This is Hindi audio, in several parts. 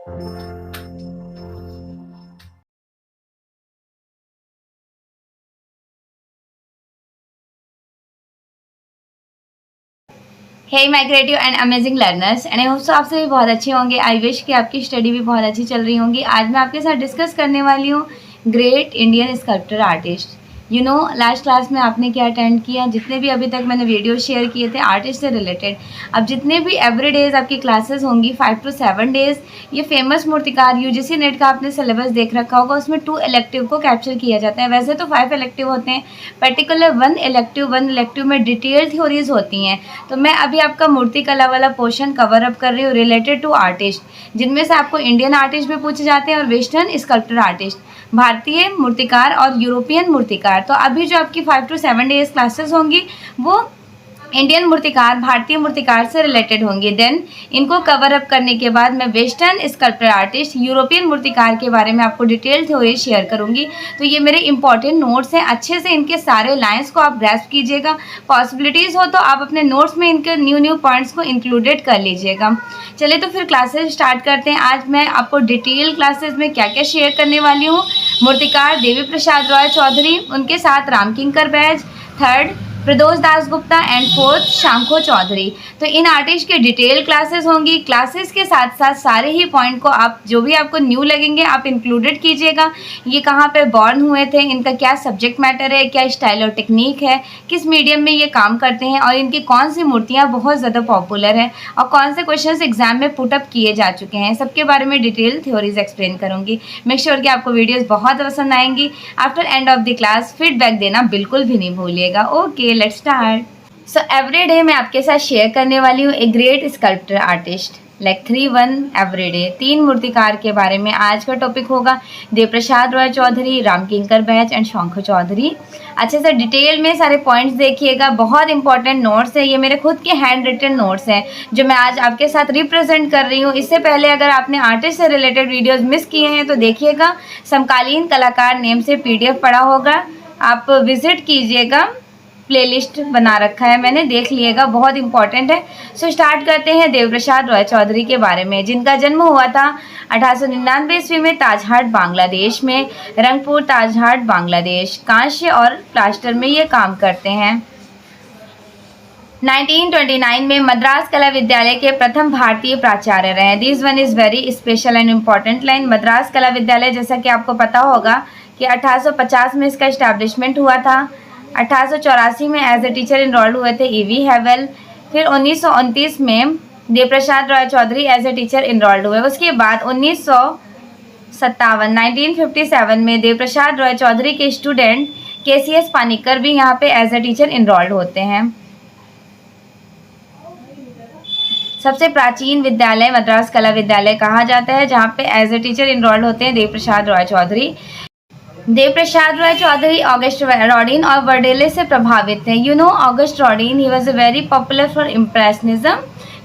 Hey my creative and amazing learners and I hope so आप सभी बहुत अच्छे होंगे। आई विश कि आपकी स्टडी भी बहुत अच्छी चल रही होंगी। आज मैं आपके साथ डिस्कस करने वाली हूँ great Indian sculpture artist. Last class में आपने क्या अटेंड किया, जितने भी अभी तक मैंने वीडियो शेयर किए थे आर्टिस्ट से रिलेटेड। अब जितने भी एवरी डेज आपकी क्लासेस होंगी 5 to 7 डेज, ये फेमस मूर्तिकार यूजीसी नेट का आपने सिलेबस देख रखा होगा, उसमें 2 इलेक्टिव को कैप्चर किया जाता है। वैसे तो 5 इलेक्टिव होते हैं, पर्टिकुलर 1 इलेक्टिव में डिटेल थ्योरीज होती हैं। तो मैं अभी आपका मूर्ति कला वाला पोर्शन कवर अप कर रही हूँ रिलेटेड टू आर्टिस्ट, जिनमें से आपको इंडियन आर्टिस्ट भी पूछे जाते हैं और वेस्टर्न स्कल्पचर आर्टिस्ट, भारतीय मूर्तिकार और यूरोपियन मूर्तिकार। तो अभी जो आपकी 5 to 7 डेज क्लासेस होंगी वो इंडियन मूर्तिकार, भारतीय मूर्तिकार से रिलेटेड होंगी। देन इनको कवर अप करने के बाद मैं वेस्टर्न स्कल्पचर आर्टिस्ट, यूरोपियन मूर्तिकार के बारे में आपको डिटेल थ्योरी शेयर करूंगी। तो ये मेरे इंपॉर्टेंट नोट्स हैं, अच्छे से इनके सारे लाइंस को आप ग्रैस्प कीजिएगा। पॉसिबिलिटीज़ हो तो आप अपने नोट्स में इनके न्यू पॉइंट्स को इंक्लूडेड कर लीजिएगा। चलिए तो फिर क्लासेस स्टार्ट करते हैं। आज मैं आपको डिटेल क्लासेस में क्या क्या शेयर करने वाली हूँ। मूर्तिकार देवी प्रसाद रॉय चौधरी, उनके साथ Ramkinkar Baij, third Pradosh Das Gupta and fourth Shankho Chowdhury. तो इन आर्टिस्ट के डिटेल क्लासेस होंगी। क्लासेस के साथ साथ सारे ही पॉइंट को आप जो भी आपको न्यू लगेंगे आप इंक्लूडेड कीजिएगा। ये कहाँ पे बॉर्न हुए थे, इनका क्या सब्जेक्ट मैटर है, क्या स्टाइल और टेक्निक है, किस मीडियम में ये काम करते हैं, और इनकी कौन सी मूर्तियाँ बहुत ज़्यादा पॉपुलर हैं और कौन से क्वेश्चन एग्जाम में पुटअप किए जा चुके हैं, सबके बारे में डिटेल थ्योरीज एक्सप्लेन करूँगी। मेक श्योर कि आपको वीडियोज़ बहुत पसंद आएंगी। After end of the class feedback देना बिल्कुल भी नहीं भूलिएगा। Okay, let's start. So every day मैं आपके साथ शेयर करने वाली हूँ a great sculpture artist, like 3-1 every day. 3 मूर्तिकार के बारे में आज का टॉपिक होगा। देव प्रसाद रॉय चौधरी, रामकिंकर बैच एंड शंखो चौधरी। अच्छे से डिटेल में सारे पॉइंट्स देखिएगा, बहुत इंपॉर्टेंट नोट्स है। ये मेरे खुद के हैंड रिटन नोट्स हैं जो मैं आज आपके साथ रिप्रेजेंट कर रही हूँ। इससे पहले अगर आपने आर्टिस्ट से रिलेटेड वीडियोज़ मिस किए हैं तो देखिएगा, समकालीन कलाकार नेम से PDF पड़ा होगा, आप विजिट कीजिएगा। प्लेलिस्ट बना रखा है मैंने, देख लिएगा, बहुत इंपॉर्टेंट है। सो स्टार्ट करते हैं देव प्रसाद रॉय चौधरी के बारे में, जिनका जन्म हुआ था 1899 ईस्वी में ताजहाट बांग्लादेश में, रंगपुर ताजहाट बांग्लादेश। कांस्य और प्लास्टर में ये काम करते हैं। 1929 में मद्रास कला विद्यालय के प्रथम भारतीय प्राचार्य रहे। This one is very special and important line. Madras कला विद्यालय, जैसा कि आपको पता होगा कि 1850 में इसका इस्टेब्लिशमेंट हुआ था। 1884 में एज ए टीचर इनरोल्ड हुए थे E.V. हैवेल। फिर 1929 में Deb Prasad Roy Chowdhury as a teacher enrolled हुए। उसके बाद 1957 में देव प्रसाद रॉय चौधरी के स्टूडेंट KCS पानिकर भी यहाँ पे एज ए टीचर इनरोल्ड होते हैं। सबसे प्राचीन विद्यालय मद्रास कला विद्यालय कहा जाता है, जहाँ पे एज ए टीचर इनरोल्ड होते हैं देव प्रसाद रॉय चौधरी। देव प्रसाद रॉय चौधरी ऑगस्ट रॉडिन और वर्डेले से प्रभावित थे। August Rodin, he was a very popular for impressionism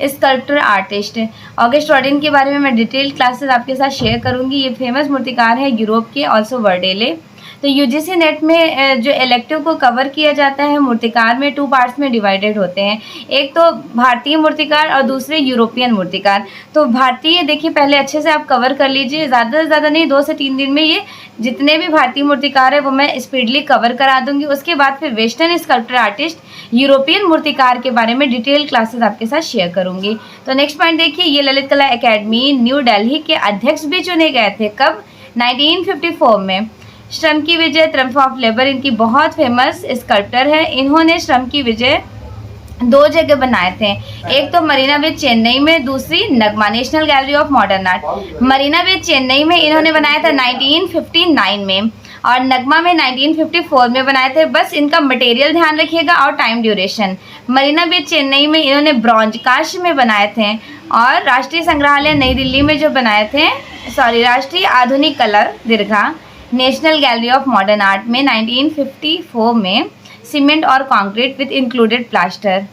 sculpture artist. August Rodin के बारे में मैं डिटेल क्लासेस आपके साथ शेयर करूंगी। ये फेमस मूर्तिकार है यूरोप के, ऑल्सो वर्डेले। तो यूजीसी नेट में जो इलेक्टिव को कवर किया जाता है मूर्तिकार में 2 पार्ट्स में डिवाइडेड होते हैं। एक तो भारतीय मूर्तिकार और दूसरे यूरोपियन मूर्तिकार। तो भारतीय देखिए पहले अच्छे से आप कवर कर लीजिए, ज़्यादा से ज़्यादा नहीं, 2 से 3 दिन में ये जितने भी भारतीय मूर्तिकार है वो मैं स्पीडली कवर करा दूंगी। उसके बाद फिर वेस्टर्न स्कल्पचर आर्टिस्ट, यूरोपियन मूर्तिकार के बारे में डिटेल क्लासेस आपके साथ शेयर करूंगी। तो नेक्स्ट पॉइंट देखिए, ये ललित कला एकेडमी न्यू दिल्ली के अध्यक्ष भी चुने गए थे। कब? 1954 में। श्रम की विजय, ट्रम्प ऑफ लेबर, इनकी बहुत फेमस स्कल्पटर है। इन्होंने श्रम की विजय 2 जगह बनाए थे, एक तो मरीना बीच चेन्नई में, दूसरी नगमा National Gallery of Modern Art. Marina beach Chennai में इन्होंने बनाया था 1959 में और नगमा में 1954 में बनाए थे। बस इनका मटेरियल ध्यान रखिएगा और time duration. Marina beach Chennai में इन्होंने ब्रॉन्ज कांस्य में बनाए थे और राष्ट्रीय संग्रहालय नई दिल्ली में जो बनाए थे, राष्ट्रीय आधुनिक कला दीर्घा national Gallery of Modern art में 1954 में सीमेंट और कंक्रीट विद इंक्लूडेड प्लास्टर।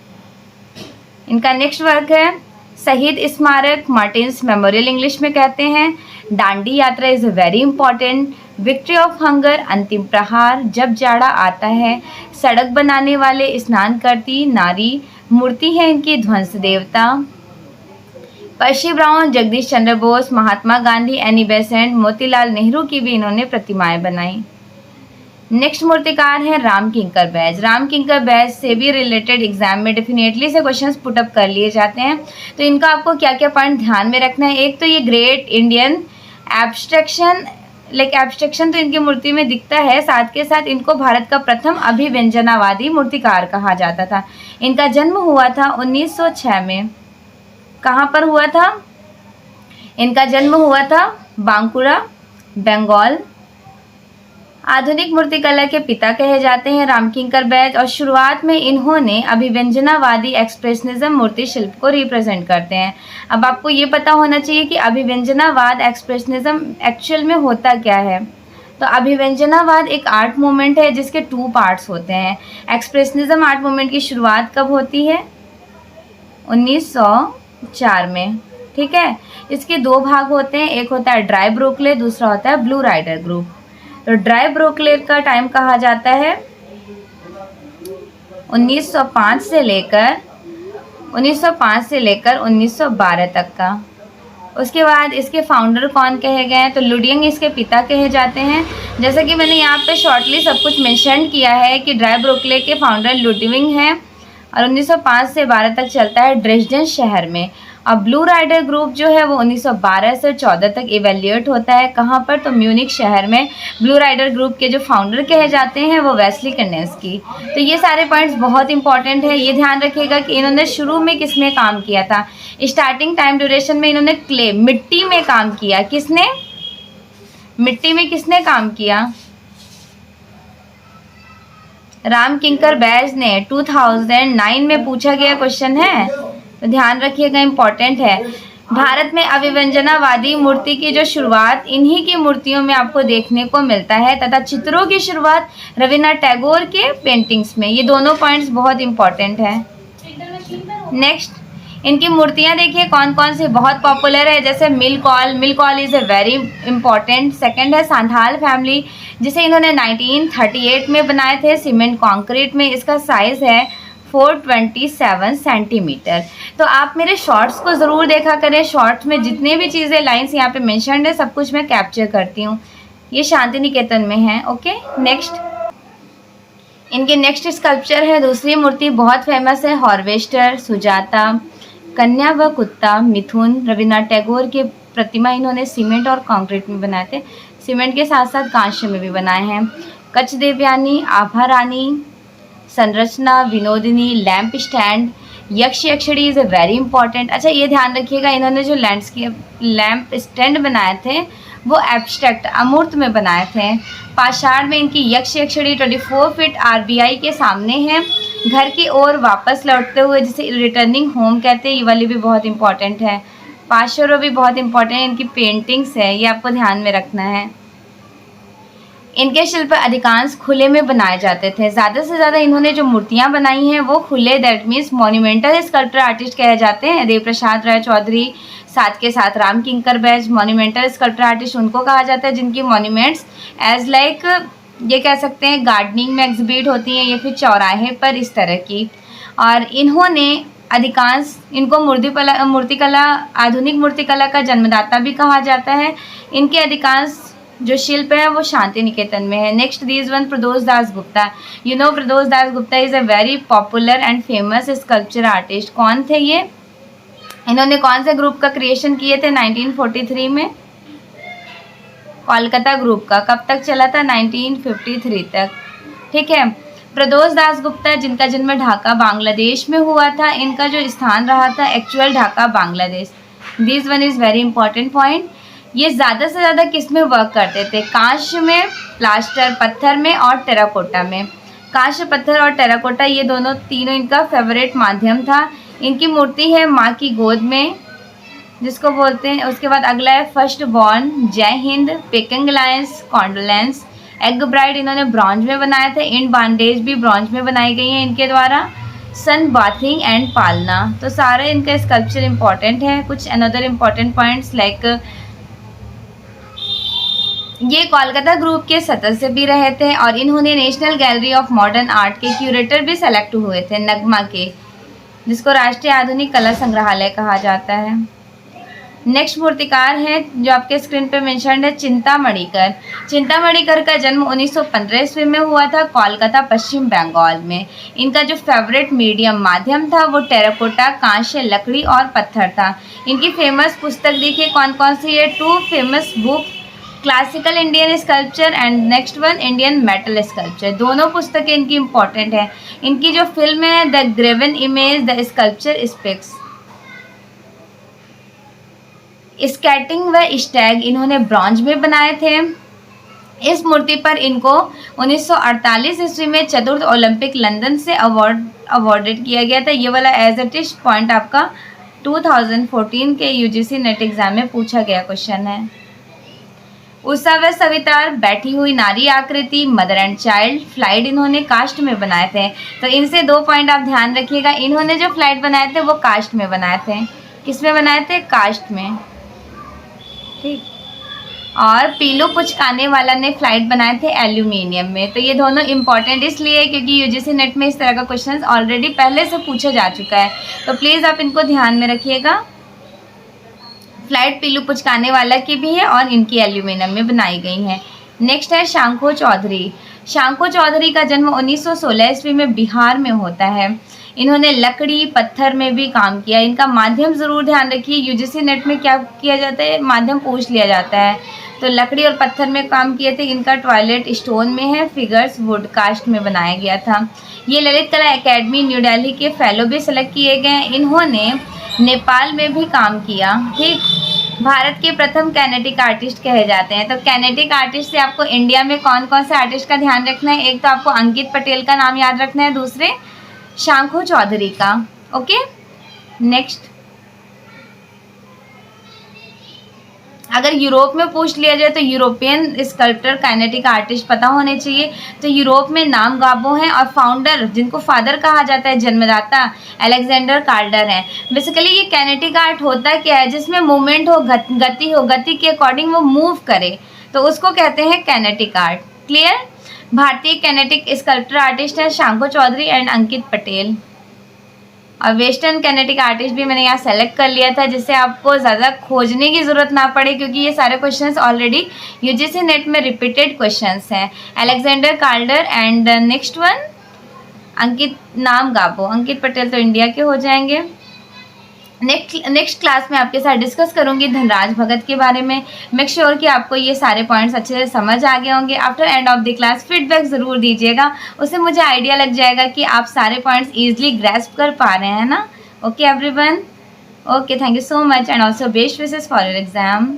इनका नेक्स्ट वर्क है शहीद स्मारक, मार्टिन्स मेमोरियल इंग्लिश में कहते हैं। दांडी यात्रा is very important. Victory of hunger, अंतिम प्रहार, जब जाड़ा आता है, सड़क बनाने वाले, स्नान करती नारी, मूर्ति है इनकी ध्वंस देवता। पर्सी brown, Jagdish Chandra Bose, Mahatma Gandhi, Annie Besant, Motilal Nehru की भी इन्होंने प्रतिमाएं बनाई। नेक्स्ट मूर्तिकार है राम किंकर बैज। राम किंकर बैज से भी रिलेटेड एग्जाम में डेफिनेटली से क्वेश्चंस पुटअप कर लिए जाते हैं। तो इनका आपको क्या क्या पॉइंट ध्यान में रखना है, एक तो ये ग्रेट इंडियन एब्स्ट्रैक्शन, एब्स्ट्रैक्शन तो इनकी मूर्ति में दिखता है, साथ के साथ इनको भारत का प्रथम अभिव्यंजनावादी मूर्तिकार कहा जाता था। इनका जन्म हुआ था 1906 में। कहाँ पर हुआ था? इनका जन्म हुआ था बांकुरा, बंगाल। आधुनिक मूर्तिकला के पिता कहे जाते हैं राम किंकर बैज, और शुरुआत में इन्होंने अभिव्यंजनावादी एक्सप्रेशनिज्म मूर्ति शिल्प को रिप्रेजेंट करते हैं। अब आपको ये पता होना चाहिए कि अभिव्यंजनावाद एक्सप्रेशनिज्म एक्चुअल में होता क्या है। तो अभिव्यंजनावाद एक आर्ट मूवमेंट है जिसके 2 पार्ट्स होते हैं। एक्सप्रेशनिज्म आर्ट मूवमेंट की शुरुआत कब होती है? 1904 में। ठीक है, इसके 2 भाग होते हैं, एक होता है ड्राई ब्रोकले, दूसरा होता है ब्लू राइडर ग्रुप। तो ड्राई ब्रोकले का टाइम कहा जाता है 1905 से लेकर 1912 तक का। उसके बाद इसके फाउंडर कौन कहे गए हैं? तो लुडियंग इसके पिता कहे जाते हैं। जैसा कि मैंने यहाँ पे शॉर्टली सब कुछ मेंशन किया है कि ड्राई ब्रोकले के फाउंडर लुडियंग हैं और 1905 से 12 तक चलता है ड्रेसडेन शहर में। अब ब्लू राइडर ग्रुप जो है वो 1912 से 14 तक इवेल्यूएट होता है। कहाँ पर? तो म्यूनिक शहर में। ब्लू राइडर ग्रुप के जो फाउंडर कहे जाते हैं वो वेस्ली कर्नेस्की। तो ये सारे पॉइंट्स बहुत इंपॉर्टेंट है। ये ध्यान रखिएगा कि इन्होंने शुरू में किसमें काम किया था। स्टार्टिंग टाइम ड्यूरेशन में इन्होंने क्ले, मिट्टी में काम किया। किसने? मिट्टी में किसने काम किया? राम किंकर बैज ने। 2009 में पूछा गया क्वेश्चन है, तो ध्यान रखिएगा, इंपॉर्टेंट है। भारत में अभिव्यंजनावादी मूर्ति की जो शुरुआत इन्हीं की मूर्तियों में आपको देखने को मिलता है, तथा चित्रों की शुरुआत रविन्द्रनाथ टैगोर के पेंटिंग्स में। ये दोनों पॉइंट्स बहुत इंपॉर्टेंट है। नेक्स्ट, इनकी मूर्तियां देखिए कौन कौन सी बहुत पॉपुलर है। जैसे mill call is a very important. Second है सांथाल फैमिली, जिसे इन्होंने 1938 में बनाए थे सीमेंट कंक्रीट में। इसका साइज़ है 427 सेंटीमीटर। तो आप मेरे शॉर्ट्स को ज़रूर देखा करें। शॉर्ट्स में जितने भी चीज़ें लाइन्स यहाँ पे मेंशन्ड है सब कुछ मैं कैप्चर करती हूँ। ये शांति निकेतन में है। ओके, नेक्स्ट, इनके नेक्स्ट स्कल्पचर है, दूसरी मूर्ति बहुत फेमस है, हार्वेस्टर, सुजाता, कन्या व कुत्ता, मिथुन। रविन्द्रनाथ टैगोर के प्रतिमा इन्होंने सीमेंट और कंक्रीट में बनाए थे। सीमेंट के साथ साथ कांस्य में भी बनाए हैं। कच्छ देवयानी, आभा रानी, संरचना, विनोदिनी, लैंप स्टैंड, यक्ष यक्षिणी इज़ ए वेरी इंपॉर्टेंट। अच्छा, ये ध्यान रखिएगा, इन्होंने जो लैंप स्टैंड बनाए थे वो एब्स्ट्रैक्ट अमूर्त में बनाए थे। पाषाण में इनकी यक्ष यक्षिणी 24 फीट RBI के सामने है, घर की ओर वापस लौटते हुए, जिसे रिटर्निंग होम कहते हैं। ये वाली भी बहुत इंपॉर्टेंट है। पाशरो भी बहुत इंपॉर्टेंट है, इनकी पेंटिंग्स है, ये आपको ध्यान में रखना है। इनके शिल्प अधिकांश खुले में बनाए जाते थे। ज़्यादा से ज़्यादा इन्होंने जो मूर्तियाँ बनाई हैं वो खुले, that means monumental sculpture artist कहे जाते हैं। देव प्रसाद राय चौधरी, साथ के साथ राम किंकर बैज, मॉन्यूमेंटल स्कल्पचर आर्टिस्ट उनको कहा जाता है जिनकी मॉन्यूमेंट्स एज लाइक ये कह सकते हैं गार्डनिंग में एग्जिबिट होती हैं या फिर चौराहे पर, इस तरह की। और इन्होंने अधिकांश, इनको मूर्तिकला आधुनिक मूर्तिकला का जन्मदाता भी कहा जाता है। इनके अधिकांश जो शिल्प है वो शांति निकेतन में है। Next, this one, Pradosh Das Gupta. You know Pradosh Das Gupta is a very popular and famous sculpture artist. कौन थे ये? इन्होंने कौन से ग्रुप का क्रिएशन किए थे? 1943 में कोलकाता ग्रुप का। कब तक चला था? 1953 तक। ठीक है, प्रदोष दास गुप्ता जिनका जन्म ढाका बांग्लादेश में हुआ था, इनका जो स्थान रहा था actual Dhaka Bangladesh. This one is very important point. ये ज़्यादा से ज़्यादा किस में वर्क करते थे? कांस्य में, प्लास्टर पत्थर में और टेराकोटा में। कांस्य, पत्थर और टेराकोटा ये तीनों इनका फेवरेट माध्यम था। इनकी मूर्ति है माँ की गोद में, जिसको बोलते हैं। उसके बाद अगला है फर्स्ट बॉर्न, जय Hind, packing Lions, condolence, egg bride इन्होंने ब्रॉन्ज में बनाए थे। इन बांडेज भी ब्रॉन्ज में बनाई गई हैं इनके द्वारा। सन बाथिंग एंड पालना। तो सारा इनका स्कल्पचर इंपॉर्टेंट है। कुछ अनदर इम्पॉर्टेंट पॉइंट्स लाइक ये कोलकाता ग्रुप के सदस्य भी रहे थे और इन्होंने national Gallery of Modern art के क्यूरेटर भी सेलेक्ट हुए थे, नगमा के, जिसको राष्ट्रीय आधुनिक कला संग्रहालय कहा जाता है। नेक्स्ट मूर्तिकार हैं जो आपके स्क्रीन पे मेंशन्ड है, चिंतामणिकर। चिंतामणिकर का जन्म 1915 ईस्वी में हुआ था, कोलकाता, पश्चिम बंगाल में। इनका जो फेवरेट मीडियम माध्यम था वो टेराकोटा, कांस्य, लकड़ी और पत्थर था। इनकी फेमस पुस्तक देखिए कौन कौन सी है। 2 famous book, classical Indian sculpture and next one Indian metal sculpture. दोनों पुस्तकें इनकी इंपॉर्टेंट है। इनकी जो फिल्म है the graven image, the sculpture speaks. Skating व स्टैग इन्होंने ब्रॉन्ज में बनाए थे। इस मूर्ति पर इनको 1948 ईस्वी में चतुर्थ ओलंपिक लंदन से अवॉर्डेड किया गया था। ये वाला एज इट इज पॉइंट आपका 2014 के यूजीसी नेट एग्जाम में पूछा गया क्वेश्चन है। उषा व सवितार, बैठी हुई नारी आकृति, मदर एंड चाइल्ड, फ्लाइट इन्होंने कास्ट में बनाए थे। तो इनसे 2 पॉइंट आप ध्यान रखिएगा। इन्होंने जो फ्लाइट बनाए थे वो कास्ट में बनाए थे। किस में बनाए थे? कास्ट में, ठीक। और पीलू पुचकाने वाला ने फ्लाइट बनाए थे एल्यूमिनियम में। तो ये दोनों इंपॉर्टेंट इसलिए क्योंकि यूजीसी नेट में इस तरह का क्वेश्चन ऑलरेडी पहले से पूछा जा चुका है, तो प्लीज़ आप इनको ध्यान में रखिएगा। फ्लाइट पीलू पुचकाने वाला की भी है और इनकी एल्यूमिनियम में बनाई गई हैं। नेक्स्ट है शंखो चौधरी। शंखो चौधरी का जन्म 1916 ईस्वी में बिहार में होता है। इन्होंने लकड़ी, पत्थर में भी काम किया। इनका माध्यम ज़रूर ध्यान रखिए, यूजीसी नेट में क्या किया जाता है, माध्यम पूछ लिया जाता है। तो लकड़ी और पत्थर में काम किए थे। इनका टॉयलेट स्टोन में है, फिगर्स वुड कास्ट में बनाया गया था। ये ललित कला एकेडमी न्यू दिल्ली के फेलो भी सेलेक्ट किए गए। इन्होंने नेपाल में भी काम किया, ठीक। भारत के प्रथम कैनेटिक आर्टिस्ट कहे जाते हैं। तो कैनेटिक आर्टिस्ट से आपको इंडिया में कौन कौन से आर्टिस्ट का ध्यान रखना है? एक तो आपको अंकित पटेल का नाम याद रखना है, दूसरे शंखो चौधरी का। ओके, नेक्स्ट अगर यूरोप में पूछ लिया जाए तो यूरोपियन स्कल्पटर काइनेटिक आर्टिस्ट पता होने चाहिए। तो यूरोप में नाम गाबो हैं और फाउंडर जिनको फादर कहा जाता है, जन्मदाता, अलेक्जेंडर कार्लर हैं। बेसिकली ये काइनेटिक आर्ट होता क्या है? जिसमें मूवमेंट हो, गति हो, गति के अकॉर्डिंग वो मूव करे, तो उसको कहते हैं काइनेटिक आर्ट। क्लियर? भारतीय काइनेटिक स्कल्पटर आर्टिस्ट है शंखो चौधरी एंड अंकित पटेल। और वेस्टर्न काइनेटिक आर्टिस्ट भी मैंने यहाँ सेलेक्ट कर लिया था जिससे आपको ज़्यादा खोजने की ज़रूरत ना पड़े, क्योंकि ये सारे क्वेश्चंस ऑलरेडी यूजीसी नेट में रिपीटेड क्वेश्चंस हैं। अलेक्जेंडर कार्लर एंड नेक्स्ट वन अंकित नाम गाबो। अंकित पटेल तो इंडिया के हो जाएंगे। नेक्स्ट क्लास में आपके साथ डिस्कस करूंगी धनराज भगत के बारे में। मेक श्योर कि आपको ये सारे पॉइंट्स अच्छे से समझ आ गए होंगे। After end of the class feedback ज़रूर दीजिएगा, उससे मुझे आइडिया लग जाएगा कि आप सारे पॉइंट्स ईजिली ग्रैस्प कर पा रहे हैं ना। Okay everyone, okay, thank you so much and also best wishes for your exam.